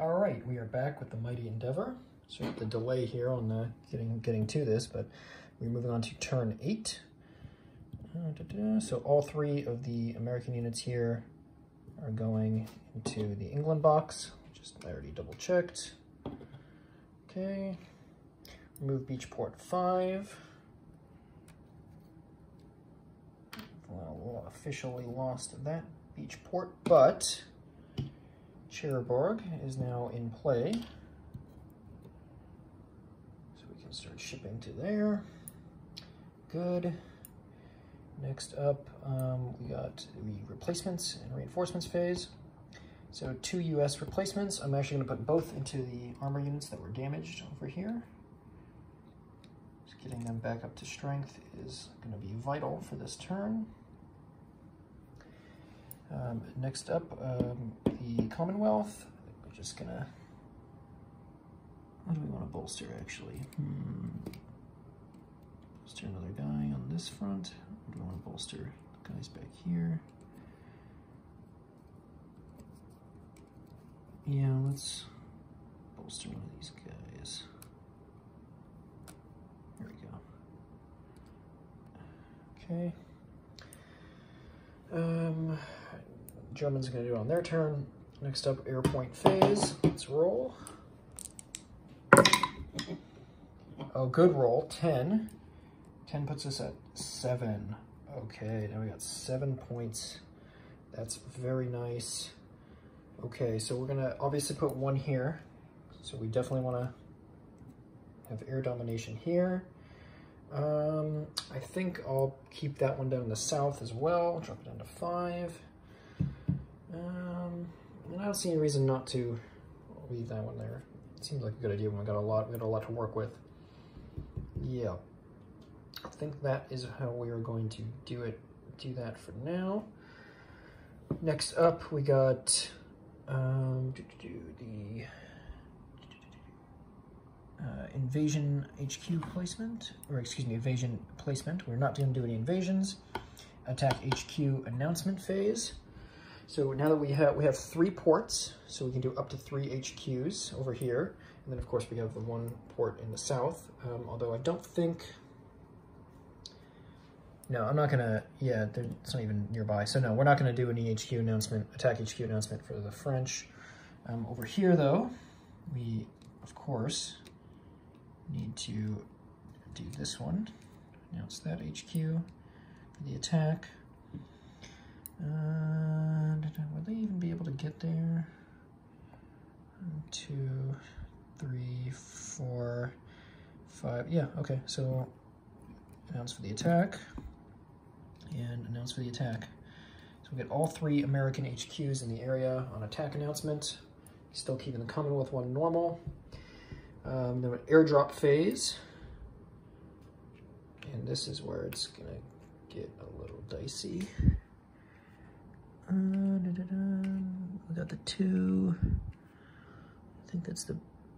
All right, we are back with the Mighty Endeavor. So the delay here on getting to this, but we're moving on to turn 8. So all 3 of the American units here are going into the England box. I already double checked. Okay. Remove beach port 5. Well, officially lost that beach port, but Cherbourg is now in play. So we can start shipping to there. Good. Next up, we got the replacements and reinforcements phase. So 2 US replacements. I'm actually going to put both into the armor units that were damaged over here. Just getting them back up to strength is going to be vital for this turn. Next up, the Commonwealth. We're just gonna, what do we want to bolster actually? Bolster another guy on this front. What do we want to bolster? The guys back here. Yeah, let's bolster one of these guys. There we go. Okay. Germans are going to do it on their turn. Next up, air point phase. Let's roll. Oh, good roll. 10. 10 puts us at 7. Okay, now we got 7 points. That's very nice. Okay, so we're going to obviously put 1 here. So we definitely want to have air domination here. I think I'll keep that one down in the south as well. Drop it down to 5. And I don't see any reason not to leave that one there. It seems like a good idea when we got a lot to work with. Yeah, I think that is how we are going to do that for now. Next up, we got the invasion HQ placement, or excuse me, invasion placement. We're not going to do any invasions. Attack HQ announcement phase. So now that we have 3 ports, so we can do up to 3 HQs over here, and then of course we have the 1 port in the south. Although I don't think, no, I'm not gonna. Yeah, it's not even nearby. So no, we're not gonna do any HQ announcement, attack HQ announcement for the French. Over here though, we of course need to do this one. Announce that HQ for the attack. Will they even be able to get there? 1, 2, 3, 4, 5. Yeah, okay, so announce for the attack and announce for the attack. So we get all 3 American HQs in the area on attack announcement. Still keeping the Commonwealth one normal. Then an airdrop phase. And this is where it's gonna get a little dicey. We got the 2. I think that's the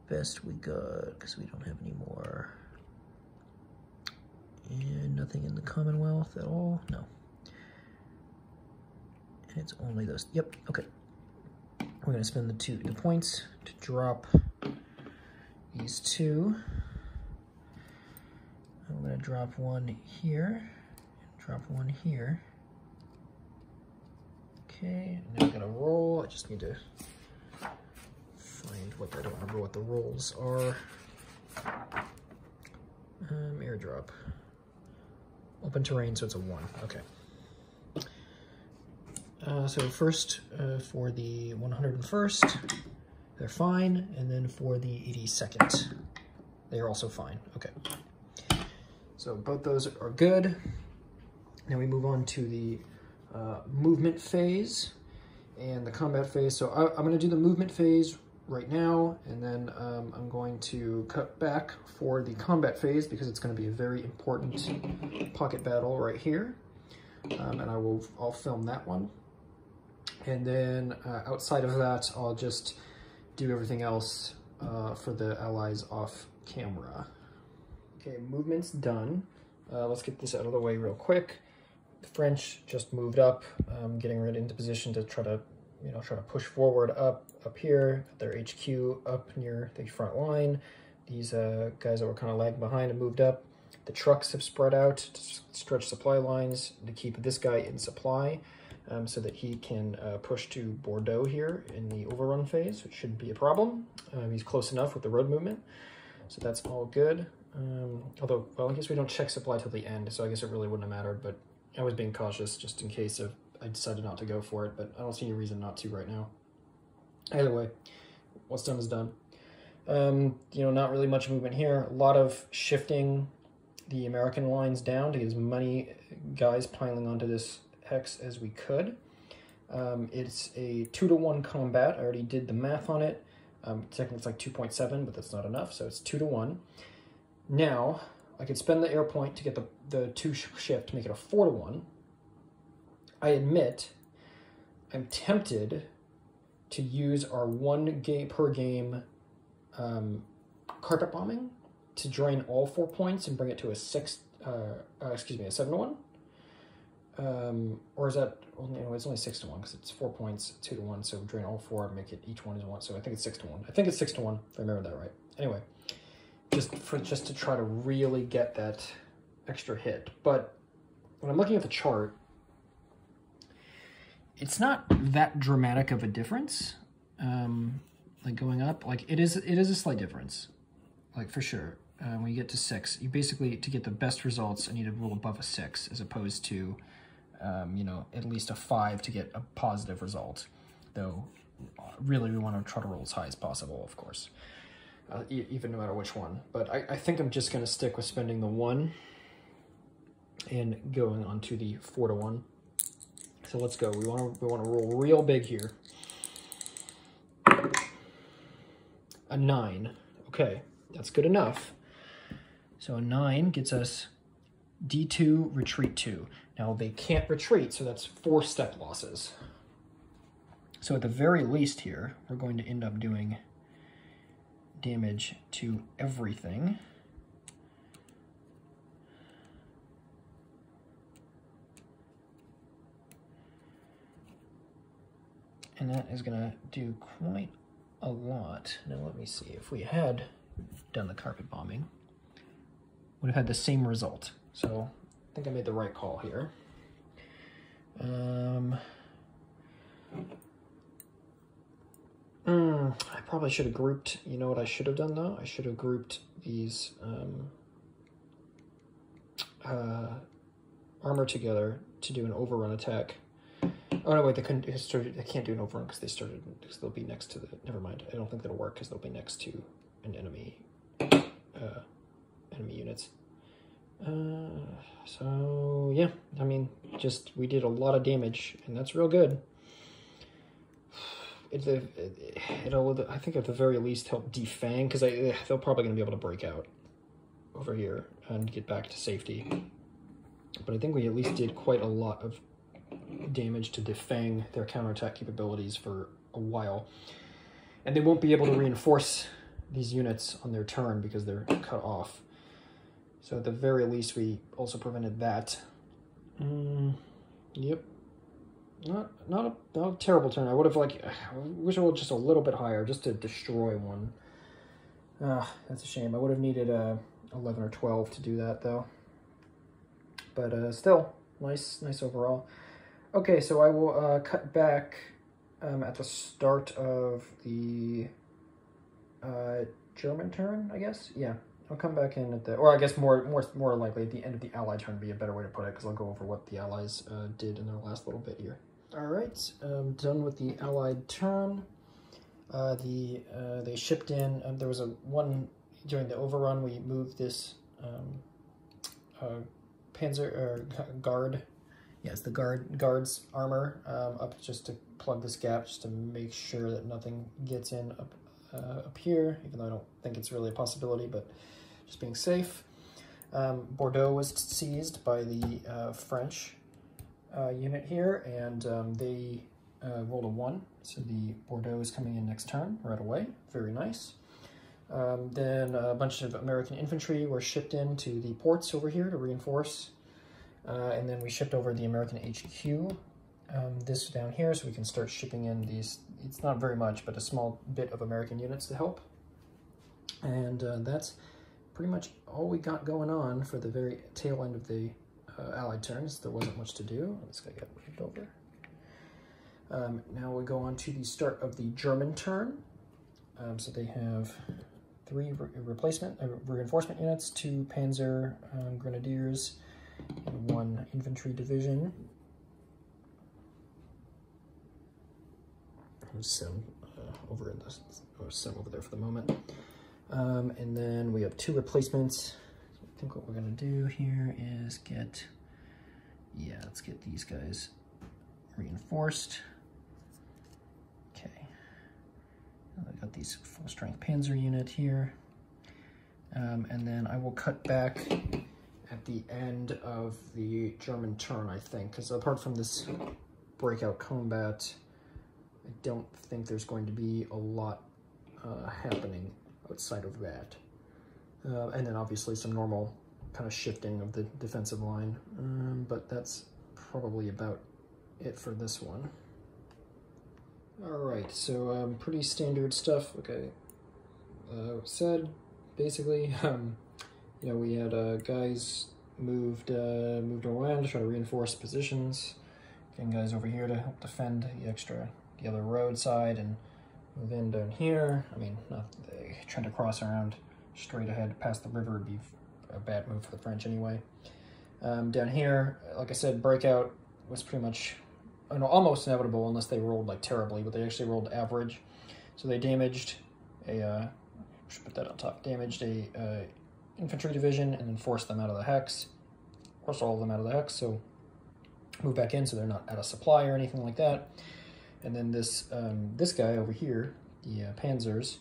best we got because we don't have any more. And nothing in the Commonwealth at all. No. And it's only those. Yep. Okay. We're gonna spend the points to drop these 2. I'm gonna drop 1 here. Drop 1 here. Okay, now I'm gonna roll. I just need to find what, I don't remember what the rolls are. Airdrop. Open terrain, so it's a 1, okay. So first, for the 101st, they're fine, and then for the 82nd, they're also fine, okay. So both those are good. Now we move on to the movement phase and the combat phase. So I'm going to do the movement phase right now, and then I'm going to cut back for the combat phase because it's going to be a very important pocket battle right here, and I'll film that one. And then outside of that, I'll just do everything else for the allies off camera. Okay, movement's done. Let's get this out of the way real quick. The French just moved up, getting right into position to try to you know, try to push forward up here, their HQ up near the front line. These guys that were kind of lagging behind have moved up. The trucks have spread out to stretch supply lines to keep this guy in supply, so that he can push to Bordeaux here in the overrun phase, which shouldn't be a problem. He's close enough with the road movement, so that's all good. Although, well, I guess we don't check supply till the end, so I guess it really wouldn't have mattered, but I was being cautious just in case I decided not to go for it, but I don't see any reason not to right now. Either way, what's done is done. You know, not really much movement here. A lot of shifting the American lines down to get as many guys piling onto this hex as we could. It's a 2-to-1 combat. I already did the math on it. Technically it's like 2.7, but that's not enough, so it's 2-to-1. Now, I could spend the air point to get the 2 shift to make it a 4-to-1. I admit, I'm tempted to use our 1 game per game carpet bombing to drain all 4 points and bring it to a 7-to-1. Or is that, well, you know, it's only 6-to-1 because it's 4 points, 2-to-1, so drain all 4 and make it each one is 1. So I think it's 6-to-1. I think it's 6-to-1 if I remember that right. Anyway, just to try to really get that extra hit. But when I'm looking at the chart, it's not that dramatic of a difference. Like going up, like it is a slight difference, like for sure. When you get to 6, you basically, to get the best results, I need to roll above a 6 as opposed to, you know, at least a 5 to get a positive result. Though, really, we want to try to roll as high as possible, of course, even no matter which one. But I think I'm just going to stick with spending the 1 and going on to the 4-to-1. So let's go. We want to roll real big here. A 9. Okay, that's good enough. So a 9 gets us D2, retreat 2. Now they can't retreat, so that's 4 step losses. So at the very least here, we're going to end up doing damage to everything. And that is going to do quite a lot. Now let me see. If we had done the carpet bombing, would have had the same result. So I think I made the right call here. I probably should have grouped, you know what I should have done though? I should have grouped these armor together to do an overrun attack. Oh no, wait, they can't do an overrun because because they'll be next to the, never mind. I don't think that'll work because they'll be next to an enemy units. So yeah, I mean, we did a lot of damage and that's real good. It'll, I think at the very least help defang, because they're probably going to be able to break out over here and get back to safety. But I think we at least did quite a lot of damage to defang their counterattack capabilities for a while. And they won't be able to reinforce these units on their turn because they're cut off. So at the very least, we also prevented that. Yep. Not a terrible turn. I would have I wish I rolled just a little bit higher just to destroy one. That's a shame. I would have needed 11 or 12 to do that though. But still, nice overall. Okay, so I will cut back at the start of the German turn, I guess. Yeah, I'll come back in at the, or I guess more likely at the end of the Ally turn would be a better way to put it, because I'll go over what the Allies did in their last little bit here. All right, done with the Allied turn. They shipped in. There was one during the overrun. We moved this Panzer guard. Yes, the guard's armor up just to plug this gap, just to make sure that nothing gets in up here, even though I don't think it's really a possibility, but just being safe. Bordeaux was seized by the French unit here, and they rolled a 1, so the Bordeaux is coming in next turn right away. Very nice. Then a bunch of American infantry were shipped into the ports over here to reinforce. And then we shipped over the American HQ this down here so we can start shipping in these, it's not very much, but a small bit of American units to help. And that's pretty much all we got going on for the very tail end of the Allied turns. There wasn't much to do. This guy got moved over. Now we go on to the start of the German turn. So they have 3 reinforcement units, 2 Panzer Grenadiers, and 1 infantry division. There's some some over there for the moment. And then we have 2 replacements. I think what we're gonna do here is let's get these guys reinforced. Okay, I got these full-strength Panzer unit here. And then I will cut back at the end of the German turn, I think, because apart from this breakout combat, I don't think there's going to be a lot happening outside of that. And then obviously some normal kind of shifting of the defensive line, but that's probably about it for this one. All right, so pretty standard stuff. Okay, said basically, you know, we had guys moved around to try to reinforce positions, getting guys over here to help defend the other roadside, and move in down here. I mean, trying to cross around straight ahead past the river would be a bad move for the French anyway. Down here, like I said, breakout was pretty much almost inevitable unless they rolled like terribly, but they actually rolled average. So they damaged should put that on top, damaged a infantry division and then forced them out of the hex. Forced all of them out of the hex, so move back in so they're not out of supply or anything like that. And then this guy over here, the Panzers,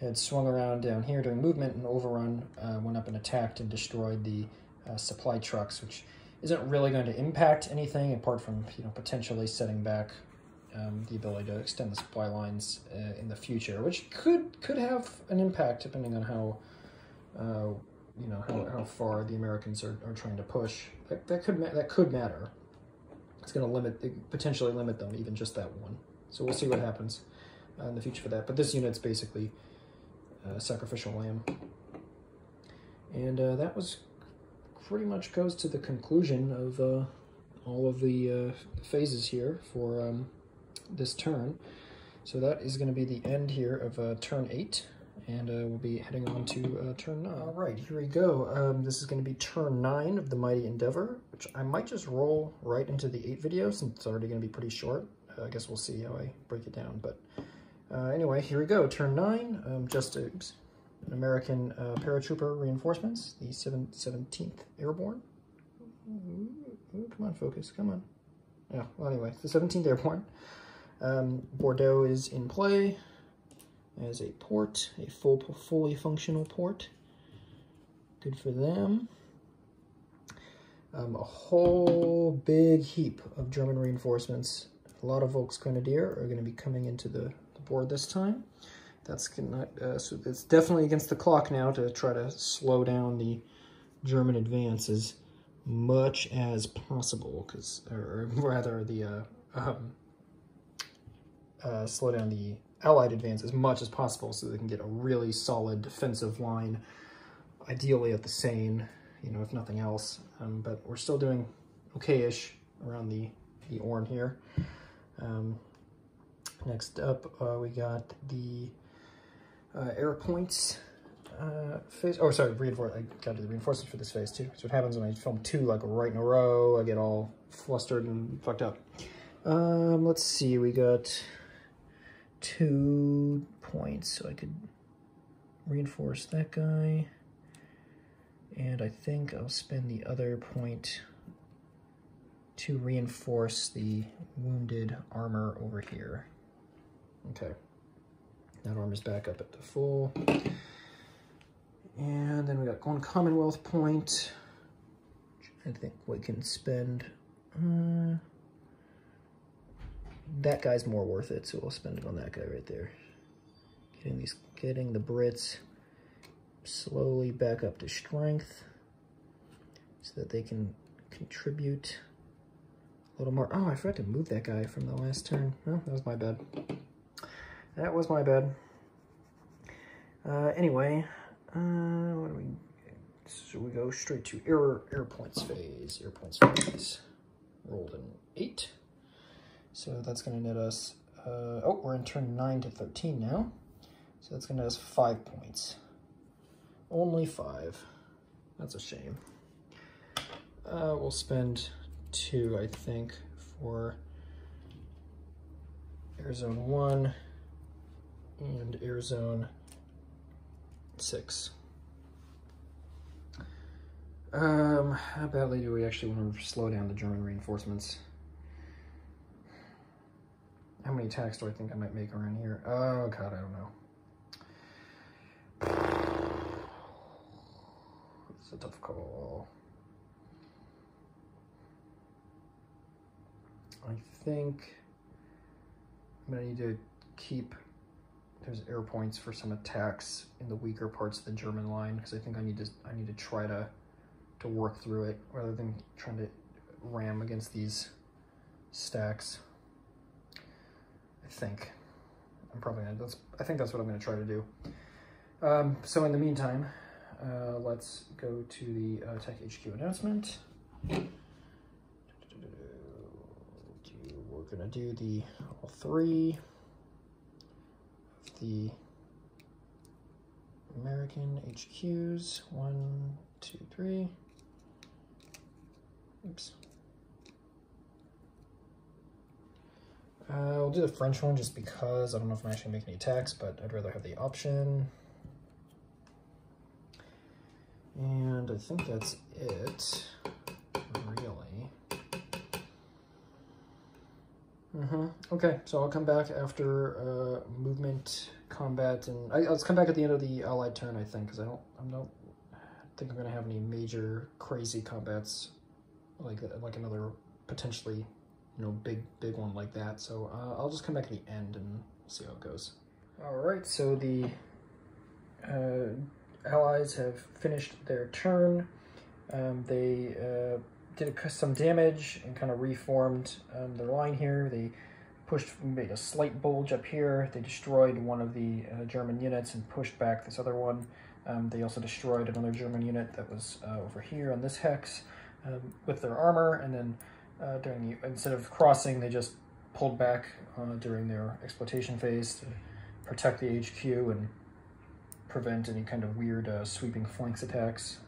had swung around down here during movement and overrun, went up and attacked and destroyed the supply trucks, which isn't really going to impact anything apart from, you know, potentially setting back the ability to extend the supply lines in the future, which could have an impact depending on how you know, how far the Americans are trying to push. That could matter. It's going to potentially limit them, even just that one. So we'll see what happens in the future for that. But this unit's basically sacrificial lamb. And that pretty much goes to the conclusion of all of the phases here for this turn. So that is going to be the end here of turn 8. And we'll be heading on to turn 9. All right, here we go. This is going to be turn 9 of the Mighty Endeavor, which I might just roll right into the 8 video since it's already going to be pretty short. I guess we'll see how I break it down. But anyway, here we go. Turn 9, just an American paratrooper reinforcements, the 17th Airborne. Ooh, come on, focus, come on. Yeah, well, anyway, the 17th Airborne. Bordeaux is in play as a port, a fully functional port. Good for them. A whole big heap of German reinforcements. A lot of Volksgrenadier are going to be coming into the board this time. That's gonna, so it's definitely against the clock now to try to slow down the German advance as much as possible, or rather the slow down the Allied advance as much as possible so they can get a really solid defensive line, ideally at the Seine, you know, if nothing else. But we're still doing okay-ish around the Orne here. Next up, we got the air points phase. Oh, sorry, I got to do the reinforcements for this phase too. So what happens when I film 2 like right in a row, I get all flustered and fucked up. Let's see, we got 2 points, so I could reinforce that guy, and I think I'll spend the other point to reinforce the wounded armor over here. Okay, that armor's back up at the full, and then we got 1 Commonwealth point, which I think we can spend. That guy's more worth it, so we'll spend it on that guy right there. Getting the Brits slowly back up to strength so that they can contribute little more. Oh, I forgot to move that guy from the last turn. Oh, that was my bad. That was my bad. Anyway, what do we... So we go straight to air points phase. Air points phase. Rolled an 8. So that's going to net us... oh, we're in turn 9 to 13 now. So that's going to net us 5 points. Only 5. That's a shame. We'll spend 2, I think, for Air Zone 1 and Air Zone 6. How badly do we actually want to slow down the German reinforcements? How many attacks do I think I might make around here? Oh god, I don't know. It's a tough call. I think I'm gonna need to keep, there's air points for some attacks in the weaker parts of the German line, because I think I need to try to work through it rather than trying to ram against these stacks. I think that's what I'm gonna try to do. So in the meantime, let's go to the Tech HQ announcement. We're gonna do the all 3 of the American HQs. 1, 2, 3. Oops. We'll do the French one just because I don't know if I'm actually making any attacks, but I'd rather have the option. And I think that's it, really. Okay, so I'll come back after movement, combat, and let's come back at the end of the Allied turn, I think, because I don't think I'm gonna have any major crazy combats like another potentially, you know, big one like that. So I'll just come back at the end and see how it goes. All right, so the Allies have finished their turn. They did some damage and kind of reformed their line here. They made a slight bulge up here. They destroyed one of the German units and pushed back this other one. They also destroyed another German unit that was over here on this hex with their armor, and then instead of crossing, they just pulled back during their exploitation phase to protect the HQ and prevent any kind of weird sweeping flanks attacks.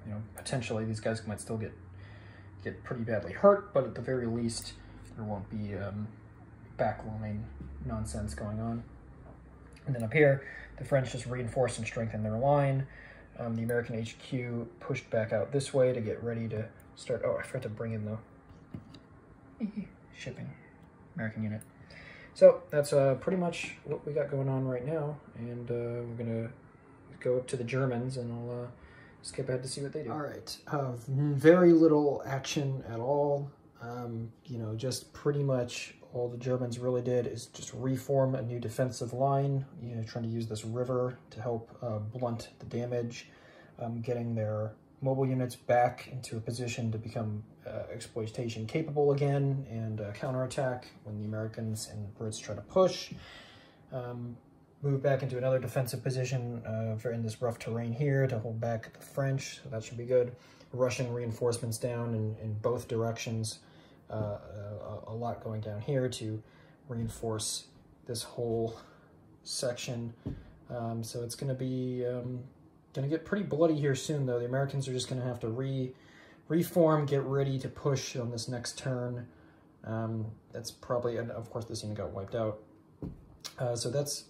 You know, potentially these guys might still get pretty badly hurt, but at the very least there won't be backline nonsense going on. And then up here, the French just reinforced and strengthened their line. The American HQ pushed back out this way to get ready to start. Oh, I forgot to bring in the shipping American unit. So that's pretty much what we got going on right now, and we're gonna go up to the Germans, and I'll skip ahead to see what they do. All right, very little action at all. You know, just pretty much all the Germans really did is just reform a new defensive line, you know, trying to use this river to help blunt the damage, getting their mobile units back into a position to become exploitation capable again and counterattack when the Americans and Brits try to push. Move back into another defensive position in this rough terrain here to hold back the French, so that should be good. Russian reinforcements down in both directions. A lot going down here to reinforce this whole section. So it's going to be going to get pretty bloody here soon, though. The Americans are just going to have to reform, get ready to push on this next turn. That's probably, and of course this unit got wiped out. So that's,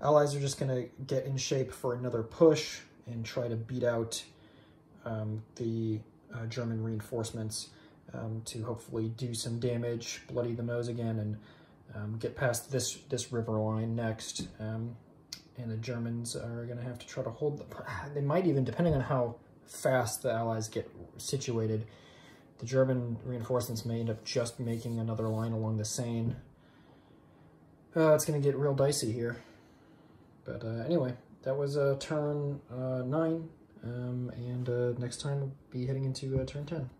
Allies are just going to get in shape for another push and try to beat out the German reinforcements to hopefully do some damage, bloody the nose again, and get past this river line next. And the Germans are going to have to try to hold they might even, depending on how fast the Allies get situated, the German reinforcements may end up just making another line along the Seine. It's going to get real dicey here. But anyway, that was turn 9, and next time we'll be heading into turn 10.